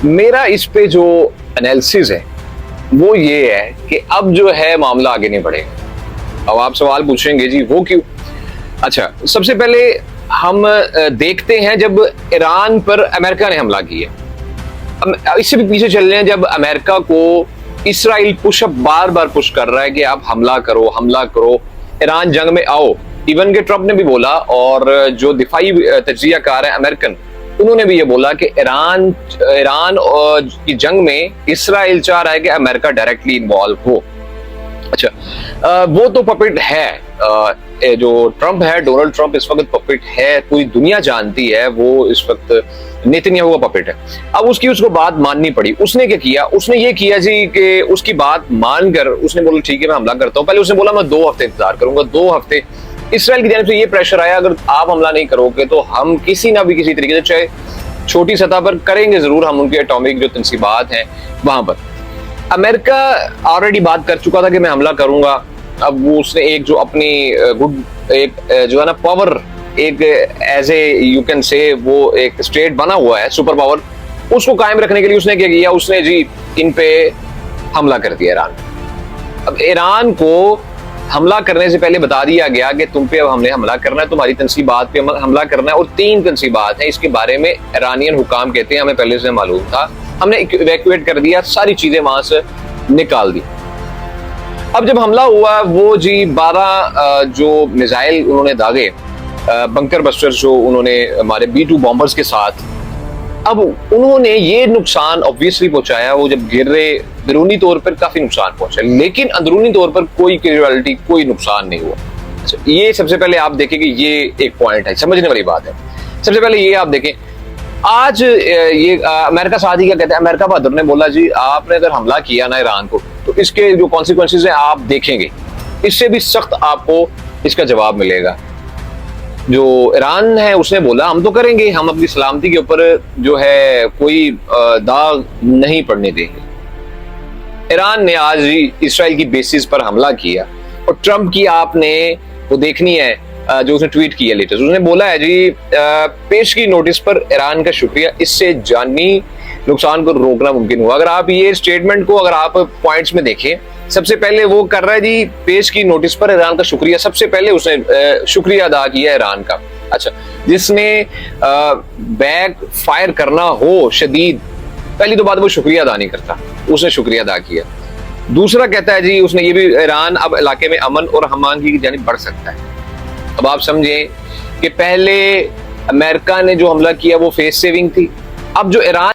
मेरा इस पे जो एनालिसिस है वो ये है कि अब जो है मामला आगे नहीं बढ़ेगा। अब आप सवाल पूछेंगे जी वो क्यों? अच्छा, सबसे पहले हम देखते हैं जब ईरान पर अमेरिका ने हमला किया। अब इससे भी पीछे चल रहे हैं, जब अमेरिका को इसराइल पुशअप बार बार पुश कर रहा है कि आप हमला करो, ईरान जंग में आओ। इवन के ट्रंप ने भी बोला, और जो दिफाई तज्जियाकार है अमेरिकन, उन्होंने भी ये बोला कि ईरान की जंग में इसराइल चाह रहा है कि अमेरिका डायरेक्टली इन्वॉल्व हो। अच्छा, वो तो पपेट है। जो ट्रंप है, डोनाल्ड ट्रंप इस वक्त पपेट है, पूरी दुनिया जानती है वो इस वक्त नेतन्याहू का पपेट है। अब उसको बात माननी पड़ी। उसने क्या किया? उसने ये किया जी कि उसकी बात मानकर उसने बोला ठीक है मैं हमला करता हूँ। पहले उसने बोला मैं 2 हफ्ते इंतजार करूंगा। 2 हफ्ते इसराइल की जानिब से ये प्रेशर आया, अगर आप हमला नहीं करोगे तो हम किसी तरीके से, चाहे छोटी सतह पर करेंगे जरूर, हम उनके एटॉमिक जो तंसीबात हैं वहां पर। अमेरिका ऑलरेडी बात कर चुका था कि मैं हमला करूंगा। अब वो उसने एक जो अपनी जो है ना पावर, एक as a you can say वो एक स्टेट बना हुआ है, सुपर पावर, उसको कायम रखने के लिए उसने क्या किया? उसने जी इन पे हमला कर दिया ईरान। अब ईरान को हमला करने से पहले बता दिया गया कि तुम पे अब हमने हमला करना है, तुम्हारी तंसीबात पे हमला करना है, और 3 तंसीबात हैं। इसके बारे में ईरानियन हुकाम कहते हैं, हमें पहले से मालूम था, हमने इवैक्यूएट कर दिया, सारी चीजें वहां से निकाल दी। अब जब हमला हुआ, वो जी 12 जो मिसाइल उन्होंने दागे, बंकर बस्टर्स जो उन्होंने हमारे B-2 बॉम्बर्स के साथ, अब उन्होंने ये नुकसान ऑब्वियसली पहुंचाया। वो जब गिर रहे, बैरूनी तौर पर काफी नुकसान पहुंचा, लेकिन अंदरूनी तौर पर कोई कैजुअलिटी, कोई नुकसान नहीं हुआ। अच्छा, ये सबसे पहले आप देखें कि ये एक पॉइंट है, समझने वाली बात है। सबसे पहले ये आप देखें, आज ये अमेरिका साथ ही क्या कहते हैं, अमेरिका बहादुर ने बोला जी आपने अगर हमला किया ना ईरान को तो इसके जो कॉन्सिक्वेंसेस हैं आप देखेंगे, इससे भी सख्त आपको इसका जवाब मिलेगा। जो ईरान है उसने बोला हम तो करेंगे, हम अपनी सलामती के ऊपर जो है कोई दाग नहीं पड़ने देंगे। ईरान ने आज इसराइल की बेसिस पर हमला किया, और ट्रंप की आपने वो देखनी है जो उसने ट्वीट किया लेटेस्ट। उसने बोला है जी पेश की नोटिस पर ईरान का शुक्रिया, इससे जानी नुकसान को रोकना मुमकिन हुआ। अगर आप ये स्टेटमेंट को अगर आप पॉइंट्स में देखें, सबसे पहले वो कर रहा है जी पेश की नोटिस पर ईरान का शुक्रिया। सबसे पहले उसने शुक्रिया अदा किया ईरान का। अच्छा, जिसने बैक फायर करना हो शदीद, पहली तो बात वो शुक्रिया अदा नहीं करता, उसने शुक्रिया अदा किया। दूसरा कहता है जी उसने ये भी, ईरान अब इलाके में अमन और हमआहंगी की जानिब बढ़ सकता है। अब आप समझें कि पहले अमेरिका ने जो हमला किया वो फेस सेविंग थी, अब जो ईरान